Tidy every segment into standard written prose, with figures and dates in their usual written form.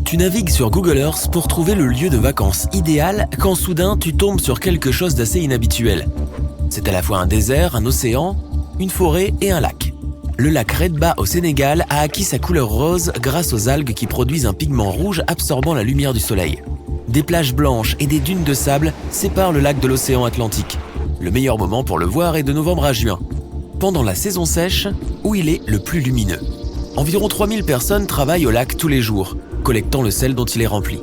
Tu navigues sur Google Earth pour trouver le lieu de vacances idéal quand soudain tu tombes sur quelque chose d'assez inhabituel. C'est à la fois un désert, un océan, une forêt et un lac. Le lac Redba au Sénégal a acquis sa couleur rose grâce aux algues qui produisent un pigment rouge absorbant la lumière du soleil. Des plages blanches et des dunes de sable séparent le lac de l'océan Atlantique. Le meilleur moment pour le voir est de novembre à juin, pendant la saison sèche où il est le plus lumineux. Environ 3000 personnes travaillent au lac tous les jours, collectant le sel dont il est rempli.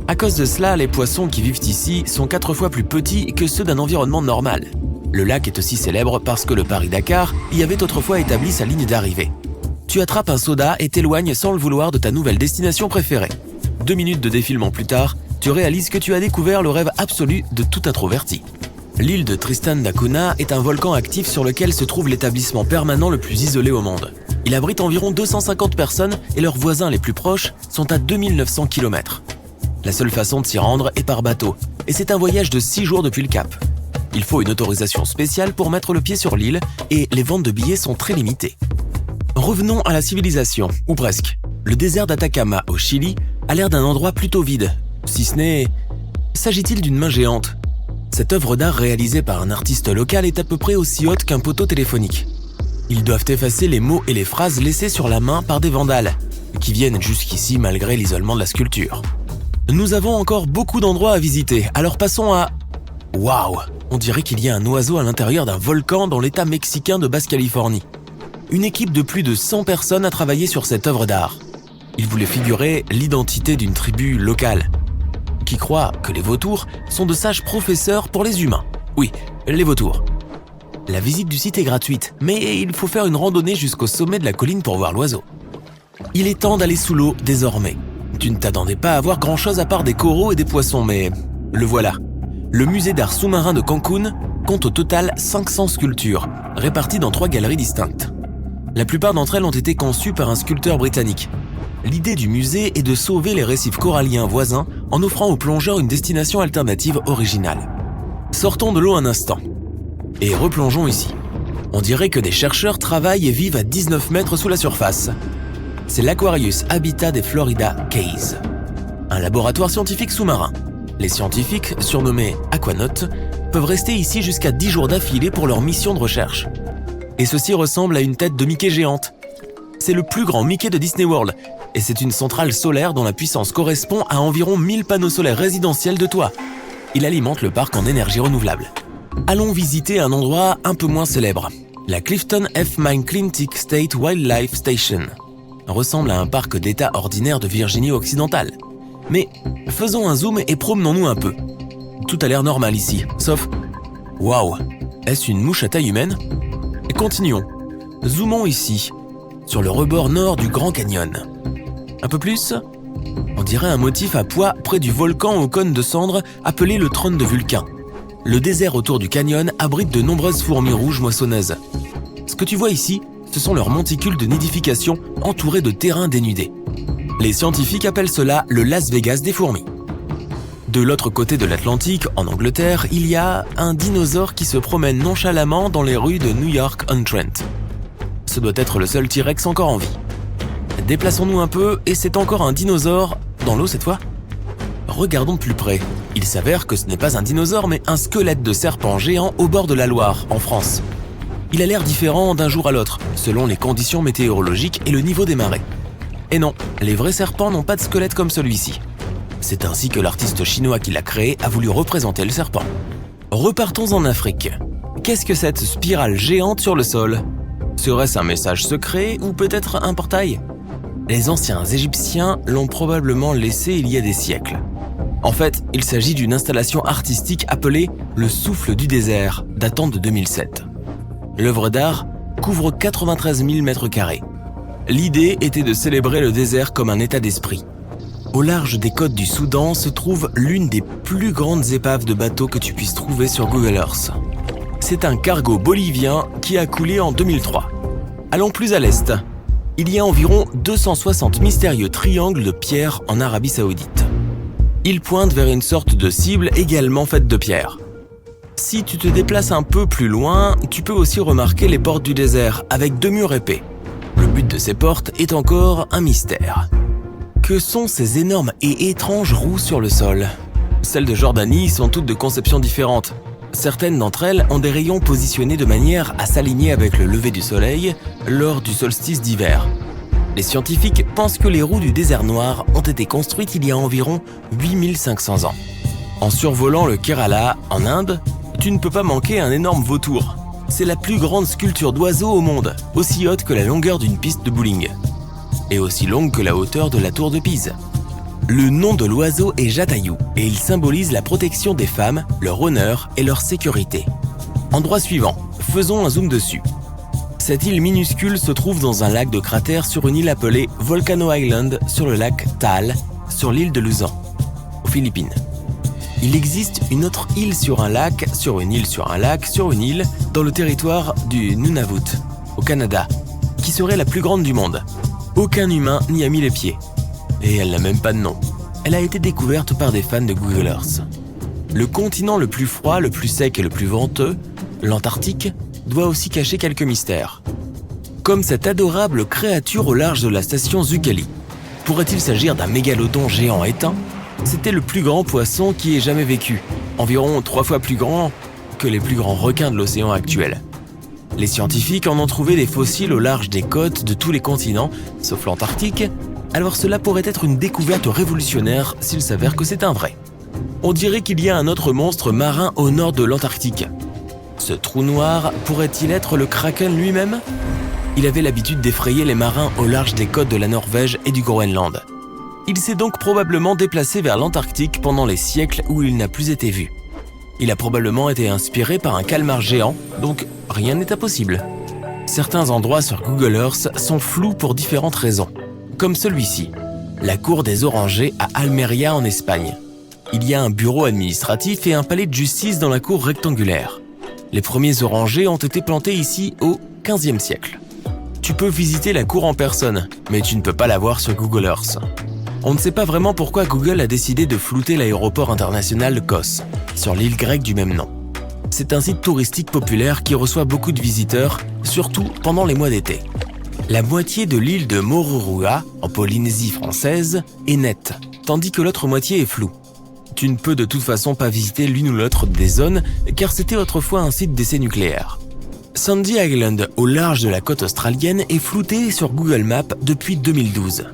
À cause de cela, les poissons qui vivent ici sont 4 fois plus petits que ceux d'un environnement normal. Le lac est aussi célèbre parce que le Paris-Dakar y avait autrefois établi sa ligne d'arrivée. Tu attrapes un soda et t'éloignes sans le vouloir de ta nouvelle destination préférée. 2 minutes de défilement plus tard, tu réalises que tu as découvert le rêve absolu de tout introverti. L'île de Tristan da Cunha est un volcan actif sur lequel se trouve l'établissement permanent le plus isolé au monde. Il abrite environ 250 personnes et leurs voisins les plus proches sont à 2900 km. La seule façon de s'y rendre est par bateau, et c'est un voyage de 6 jours depuis le Cap. Il faut une autorisation spéciale pour mettre le pied sur l'île et les ventes de billets sont très limitées. Revenons à la civilisation, ou presque. Le désert d'Atacama au Chili a l'air d'un endroit plutôt vide, si ce n'est... S'agit-il d'une main géante ? Cette œuvre d'art réalisée par un artiste local est à peu près aussi haute qu'un poteau téléphonique. Ils doivent effacer les mots et les phrases laissés sur la main par des vandales, qui viennent jusqu'ici malgré l'isolement de la sculpture. Nous avons encore beaucoup d'endroits à visiter, alors passons à... Waouh ! On dirait qu'il y a un oiseau à l'intérieur d'un volcan dans l'état mexicain de Basse-Californie. Une équipe de plus de 100 personnes a travaillé sur cette œuvre d'art. Ils voulaient figurer l'identité d'une tribu locale, qui croit que les vautours sont de sages professeurs pour les humains. Oui, les vautours. La visite du site est gratuite, mais il faut faire une randonnée jusqu'au sommet de la colline pour voir l'oiseau. Il est temps d'aller sous l'eau désormais. Tu ne t'attendais pas à voir grand-chose à part des coraux et des poissons, mais le voilà. Le musée d'art sous-marin de Cancun compte au total 500 sculptures, réparties dans 3 galeries distinctes. La plupart d'entre elles ont été conçues par un sculpteur britannique. L'idée du musée est de sauver les récifs coralliens voisins en offrant aux plongeurs une destination alternative originale. Sortons de l'eau un instant et replongeons ici. On dirait que des chercheurs travaillent et vivent à 19 mètres sous la surface. C'est l'Aquarius Habitat des Florida Keys, un laboratoire scientifique sous-marin. Les scientifiques, surnommés aquanautes, peuvent rester ici jusqu'à 10 jours d'affilée pour leur mission de recherche. Et ceci ressemble à une tête de Mickey géante. C'est le plus grand Mickey de Disney World, et c'est une centrale solaire dont la puissance correspond à environ 1000 panneaux solaires résidentiels de toit. Il alimente le parc en énergie renouvelable. Allons visiter un endroit un peu moins célèbre. La Clifton F. McClintic State Wildlife Station ressemble à un parc d'État ordinaire de Virginie occidentale. Mais faisons un zoom et promenons-nous un peu. Tout a l'air normal ici, sauf... Waouh! Est-ce une mouche à taille humaine? Et continuons. Zoomons ici, sur le rebord nord du Grand Canyon. Un peu plus? On dirait un motif à pois près du volcan aux cônes de cendres appelé le trône de Vulcain. Le désert autour du canyon abrite de nombreuses fourmis rouges moissonneuses. Ce que tu vois ici, ce sont leurs monticules de nidification entourés de terrains dénudés. Les scientifiques appellent cela le Las Vegas des fourmis. De l'autre côté de l'Atlantique, en Angleterre, il y a un dinosaure qui se promène nonchalamment dans les rues de New York-on-Trent. Ce doit être le seul T-Rex encore en vie. Déplaçons-nous un peu et c'est encore un dinosaure, dans l'eau cette fois. Regardons de plus près. Il s'avère que ce n'est pas un dinosaure mais un squelette de serpent géant au bord de la Loire, en France. Il a l'air différent d'un jour à l'autre, selon les conditions météorologiques et le niveau des marées. Et non, les vrais serpents n'ont pas de squelette comme celui-ci. C'est ainsi que l'artiste chinois qui l'a créé a voulu représenter le serpent. Repartons en Afrique. Qu'est-ce que cette spirale géante sur le sol? Serait-ce un message secret ou peut-être un portail? Les anciens Égyptiens l'ont probablement laissé il y a des siècles. En fait, il s'agit d'une installation artistique appelée « Le souffle du désert » datant de 2007. L'œuvre d'art couvre 93 000 m². L'idée était de célébrer le désert comme un état d'esprit. Au large des côtes du Soudan se trouve l'une des plus grandes épaves de bateaux que tu puisses trouver sur Google Earth. C'est un cargo bolivien qui a coulé en 2003. Allons plus à l'est. Il y a environ 260 mystérieux triangles de pierre en Arabie Saoudite. Ils pointent vers une sorte de cible également faite de pierre. Si tu te déplaces un peu plus loin, tu peux aussi remarquer les portes du désert avec 2 murs épais. Le but de ces portes est encore un mystère. Que sont ces énormes et étranges roues sur le sol ? Celles de Jordanie sont toutes de conception différente. Certaines d'entre elles ont des rayons positionnés de manière à s'aligner avec le lever du soleil lors du solstice d'hiver. Les scientifiques pensent que les roues du désert noir ont été construites il y a environ 8500 ans. En survolant le Kerala, en Inde, tu ne peux pas manquer un énorme vautour. C'est la plus grande sculpture d'oiseau au monde, aussi haute que la longueur d'une piste de bowling. Et aussi longue que la hauteur de la tour de Pise. Le nom de l'oiseau est Jatayu et il symbolise la protection des femmes, leur honneur et leur sécurité. Endroit suivant, faisons un zoom dessus. Cette île minuscule se trouve dans un lac de cratère sur une île appelée Volcano Island sur le lac Taal, sur l'île de Luzon, aux Philippines. Il existe une autre île sur un lac, sur une île sur un lac, sur une île, dans le territoire du Nunavut, au Canada, qui serait la plus grande du monde. Aucun humain n'y a mis les pieds. Et elle n'a même pas de nom. Elle a été découverte par des fans de Google Earth. Le continent le plus froid, le plus sec et le plus venteux, l'Antarctique, doit aussi cacher quelques mystères. Comme cette adorable créature au large de la station Zuccalli. Pourrait-il s'agir d'un mégalodon géant éteint ? C'était le plus grand poisson qui ait jamais vécu, environ 3 fois plus grand que les plus grands requins de l'océan actuel. Les scientifiques en ont trouvé des fossiles au large des côtes de tous les continents, sauf l'Antarctique, alors cela pourrait être une découverte révolutionnaire s'il s'avère que c'est un vrai. On dirait qu'il y a un autre monstre marin au nord de l'Antarctique. Ce trou noir pourrait-il être le Kraken lui-même ? Il avait l'habitude d'effrayer les marins au large des côtes de la Norvège et du Groenland. Il s'est donc probablement déplacé vers l'Antarctique pendant les siècles où il n'a plus été vu. Il a probablement été inspiré par un calmar géant, donc rien n'est impossible. Certains endroits sur Google Earth sont flous pour différentes raisons, comme celui-ci, la cour des Orangers à Almeria en Espagne. Il y a un bureau administratif et un palais de justice dans la cour rectangulaire. Les premiers orangers ont été plantés ici au XVe siècle. Tu peux visiter la cour en personne, mais tu ne peux pas la voir sur Google Earth. On ne sait pas vraiment pourquoi Google a décidé de flouter l'aéroport international de Kos, sur l'île grecque du même nom. C'est un site touristique populaire qui reçoit beaucoup de visiteurs, surtout pendant les mois d'été. La moitié de l'île de Moruroa, en Polynésie française, est nette, tandis que l'autre moitié est floue. Tu ne peux de toute façon pas visiter l'une ou l'autre des zones, car c'était autrefois un site d'essai nucléaire. Sandy Island, au large de la côte australienne, est floutée sur Google Maps depuis 2012.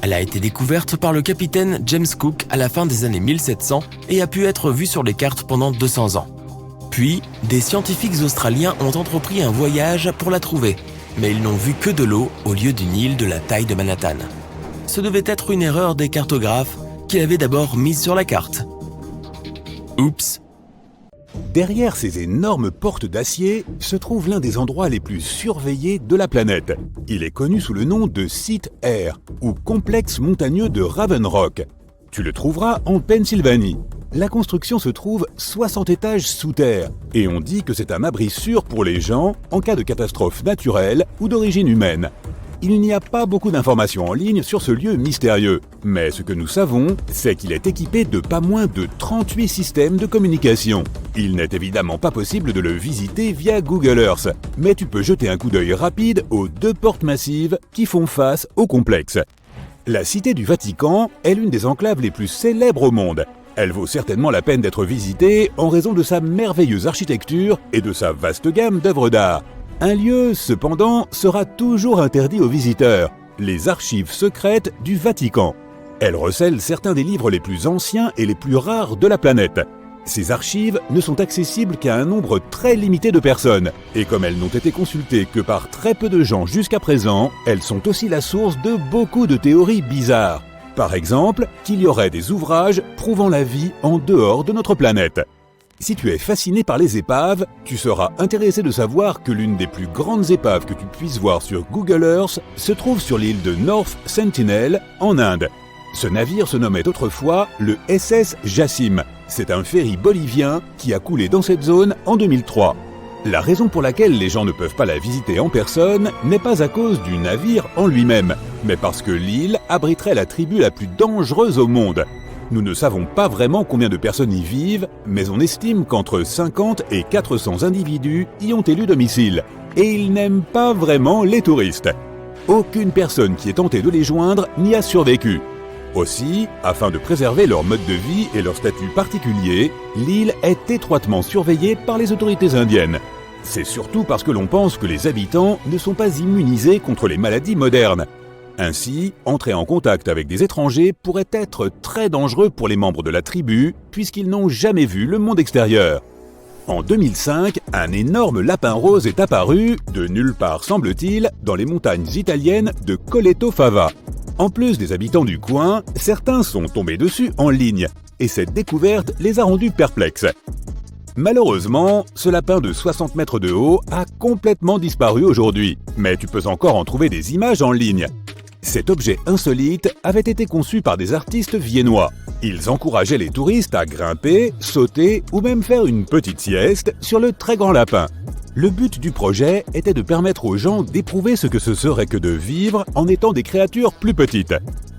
Elle a été découverte par le capitaine James Cook à la fin des années 1700 et a pu être vue sur les cartes pendant 200 ans. Puis, des scientifiques australiens ont entrepris un voyage pour la trouver, mais ils n'ont vu que de l'eau au lieu d'une île de la taille de Manhattan. Ce devait être une erreur des cartographes qui l'avaient d'abord mise sur la carte. Oups! Derrière ces énormes portes d'acier se trouve l'un des endroits les plus surveillés de la planète. Il est connu sous le nom de Site R, ou complexe montagneux de Raven Rock. Tu le trouveras en Pennsylvanie. La construction se trouve 60 étages sous terre, et on dit que c'est un abri sûr pour les gens en cas de catastrophe naturelle ou d'origine humaine. Il n'y a pas beaucoup d'informations en ligne sur ce lieu mystérieux, mais ce que nous savons, c'est qu'il est équipé de pas moins de 38 systèmes de communication. Il n'est évidemment pas possible de le visiter via Google Earth, mais tu peux jeter un coup d'œil rapide aux 2 portes massives qui font face au complexe. La Cité du Vatican est l'une des enclaves les plus célèbres au monde. Elle vaut certainement la peine d'être visitée en raison de sa merveilleuse architecture et de sa vaste gamme d'œuvres d'art. Un lieu, cependant, sera toujours interdit aux visiteurs, les archives secrètes du Vatican. Elles recèlent certains des livres les plus anciens et les plus rares de la planète. Ces archives ne sont accessibles qu'à un nombre très limité de personnes, et comme elles n'ont été consultées que par très peu de gens jusqu'à présent, elles sont aussi la source de beaucoup de théories bizarres. Par exemple, qu'il y aurait des ouvrages prouvant la vie en dehors de notre planète. Si tu es fasciné par les épaves, tu seras intéressé de savoir que l'une des plus grandes épaves que tu puisses voir sur Google Earth se trouve sur l'île de North Sentinel, en Inde. Ce navire se nommait autrefois le SS Jassim. C'est un ferry bolivien qui a coulé dans cette zone en 2003. La raison pour laquelle les gens ne peuvent pas la visiter en personne n'est pas à cause du navire en lui-même, mais parce que l'île abriterait la tribu la plus dangereuse au monde. Nous ne savons pas vraiment combien de personnes y vivent, mais on estime qu'entre 50 et 400 individus y ont élu domicile. Et ils n'aiment pas vraiment les touristes. Aucune personne qui ait tenté de les joindre n'y a survécu. Aussi, afin de préserver leur mode de vie et leur statut particulier, l'île est étroitement surveillée par les autorités indiennes. C'est surtout parce que l'on pense que les habitants ne sont pas immunisés contre les maladies modernes. Ainsi, entrer en contact avec des étrangers pourrait être très dangereux pour les membres de la tribu, puisqu'ils n'ont jamais vu le monde extérieur. En 2005, un énorme lapin rose est apparu, de nulle part semble-t-il, dans les montagnes italiennes de Colletto Fava. En plus des habitants du coin, certains sont tombés dessus en ligne, et cette découverte les a rendus perplexes. Malheureusement, ce lapin de 60 mètres de haut a complètement disparu aujourd'hui, mais tu peux encore en trouver des images en ligne. Cet objet insolite avait été conçu par des artistes viennois. Ils encourageaient les touristes à grimper, sauter ou même faire une petite sieste sur le très grand lapin. Le but du projet était de permettre aux gens d'éprouver ce que ce serait que de vivre en étant des créatures plus petites.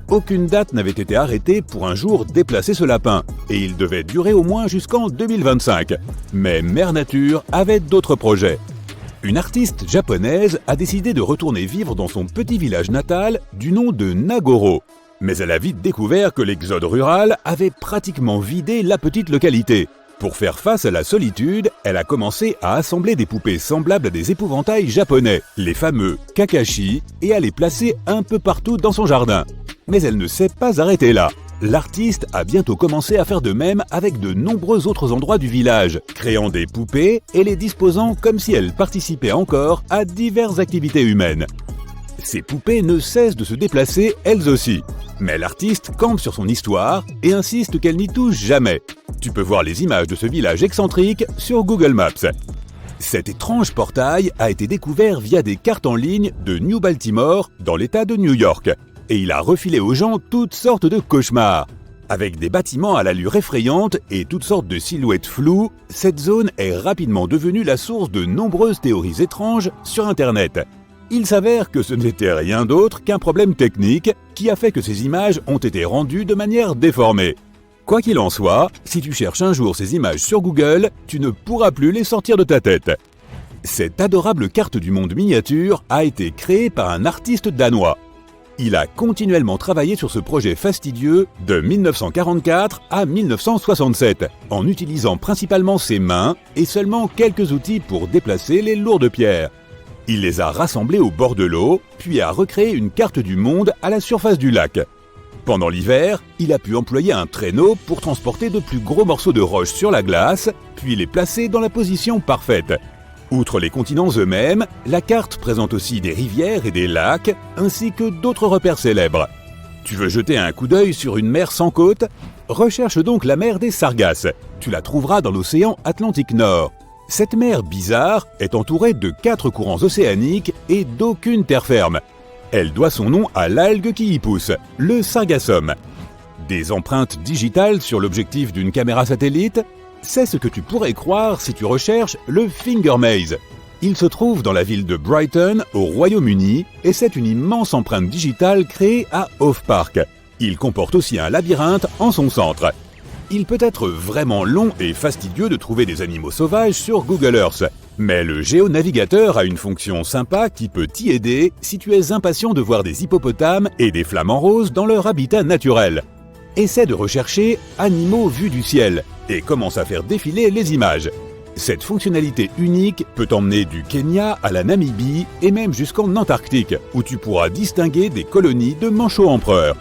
Aucune date n'avait été arrêtée pour un jour déplacer ce lapin, et il devait durer au moins jusqu'en 2025. Mais Mère Nature avait d'autres projets. Une artiste japonaise a décidé de retourner vivre dans son petit village natal du nom de Nagoro. Mais elle a vite découvert que l'exode rural avait pratiquement vidé la petite localité. Pour faire face à la solitude, elle a commencé à assembler des poupées semblables à des épouvantails japonais, les fameux Kakashi, et à les placer un peu partout dans son jardin. Mais elle ne s'est pas arrêtée là. L'artiste a bientôt commencé à faire de même avec de nombreux autres endroits du village, créant des poupées et les disposant comme si elles participaient encore à diverses activités humaines. Ces poupées ne cessent de se déplacer elles aussi. Mais l'artiste campe sur son histoire et insiste qu'elle n'y touche jamais. Tu peux voir les images de ce village excentrique sur Google Maps. Cet étrange portail a été découvert via des cartes en ligne de New Baltimore dans l'État de New York. Et il a refilé aux gens toutes sortes de cauchemars. Avec des bâtiments à l'allure effrayante et toutes sortes de silhouettes floues, cette zone est rapidement devenue la source de nombreuses théories étranges sur Internet. Il s'avère que ce n'était rien d'autre qu'un problème technique qui a fait que ces images ont été rendues de manière déformée. Quoi qu'il en soit, si tu cherches un jour ces images sur Google, tu ne pourras plus les sortir de ta tête. Cette adorable carte du monde miniature a été créée par un artiste danois. Il a continuellement travaillé sur ce projet fastidieux de 1944 à 1967, en utilisant principalement ses mains et seulement quelques outils pour déplacer les lourdes pierres. Il les a rassemblées au bord de l'eau, puis a recréé une carte du monde à la surface du lac. Pendant l'hiver, il a pu employer un traîneau pour transporter de plus gros morceaux de roche sur la glace, puis les placer dans la position parfaite. Outre les continents eux-mêmes, la carte présente aussi des rivières et des lacs, ainsi que d'autres repères célèbres. Tu veux jeter un coup d'œil sur une mer sans côte ? Recherche donc la mer des Sargasses. Tu la trouveras dans l'océan Atlantique Nord. Cette mer bizarre est entourée de 4 courants océaniques et d'aucune terre ferme. Elle doit son nom à l'algue qui y pousse, le sargassum. Des empreintes digitales sur l'objectif d'une caméra satellite ? C'est ce que tu pourrais croire si tu recherches le Finger Maze. Il se trouve dans la ville de Brighton, au Royaume-Uni, et c'est une immense empreinte digitale créée à Hove Park. Il comporte aussi un labyrinthe en son centre. Il peut être vraiment long et fastidieux de trouver des animaux sauvages sur Google Earth, mais le géonavigateur a une fonction sympa qui peut t'y aider si tu es impatient de voir des hippopotames et des flamants roses dans leur habitat naturel. Essaie de rechercher « animaux vus du ciel » et commence à faire défiler les images. Cette fonctionnalité unique peut t'emmener du Kenya à la Namibie et même jusqu'en Antarctique, où tu pourras distinguer des colonies de manchots empereurs.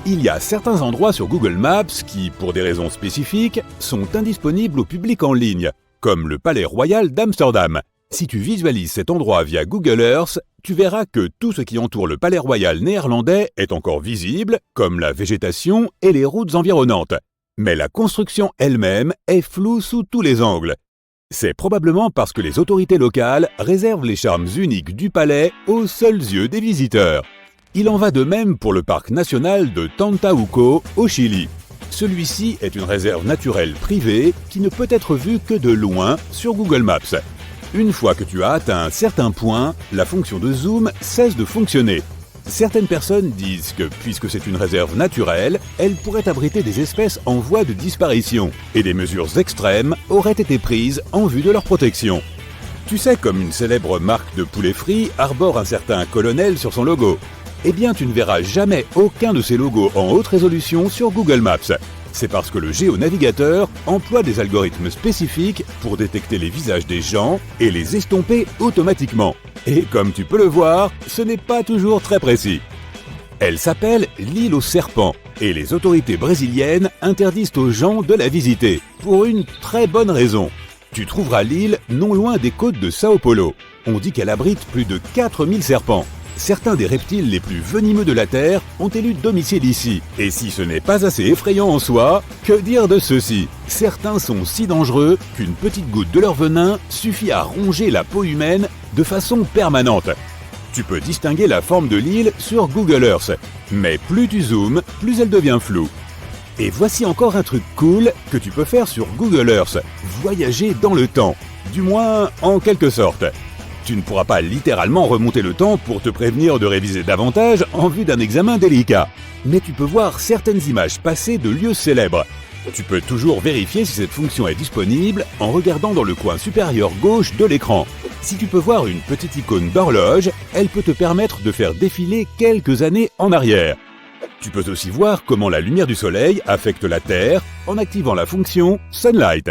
Il y a certains endroits sur Google Maps qui, pour des raisons spécifiques, sont indisponibles au public en ligne, comme le Palais Royal d'Amsterdam. Si tu visualises cet endroit via Google Earth, tu verras que tout ce qui entoure le Palais Royal néerlandais est encore visible, comme la végétation et les routes environnantes. Mais la construction elle-même est floue sous tous les angles. C'est probablement parce que les autorités locales réservent les charmes uniques du palais aux seuls yeux des visiteurs. Il en va de même pour le parc national de Tantahuco, au Chili. Celui-ci est une réserve naturelle privée qui ne peut être vue que de loin sur Google Maps. Une fois que tu as atteint un certain point, la fonction de zoom cesse de fonctionner. Certaines personnes disent que, puisque c'est une réserve naturelle, elle pourrait abriter des espèces en voie de disparition, et des mesures extrêmes auraient été prises en vue de leur protection. Tu sais, comme une célèbre marque de poulet frit arbore un certain colonel sur son logo. Eh bien, tu ne verras jamais aucun de ces logos en haute résolution sur Google Maps. C'est parce que le géonavigateur emploie des algorithmes spécifiques pour détecter les visages des gens et les estomper automatiquement. Et comme tu peux le voir, ce n'est pas toujours très précis. Elle s'appelle l'île aux serpents et les autorités brésiliennes interdisent aux gens de la visiter, pour une très bonne raison. Tu trouveras l'île non loin des côtes de Sao Paulo. On dit qu'elle abrite plus de 4000 serpents. Certains des reptiles les plus venimeux de la Terre ont élu domicile ici. Et si ce n'est pas assez effrayant en soi, que dire de ceux-ci? Certains sont si dangereux qu'une petite goutte de leur venin suffit à ronger la peau humaine de façon permanente. Tu peux distinguer la forme de l'île sur Google Earth, mais plus tu zoomes, plus elle devient floue. Et voici encore un truc cool que tu peux faire sur Google Earth, voyager dans le temps, du moins en quelque sorte. Tu ne pourras pas littéralement remonter le temps pour te prévenir de réviser davantage en vue d'un examen délicat, mais tu peux voir certaines images passées de lieux célèbres. Tu peux toujours vérifier si cette fonction est disponible en regardant dans le coin supérieur gauche de l'écran. Si tu peux voir une petite icône d'horloge, elle peut te permettre de faire défiler quelques années en arrière. Tu peux aussi voir comment la lumière du soleil affecte la Terre en activant la fonction Sunlight.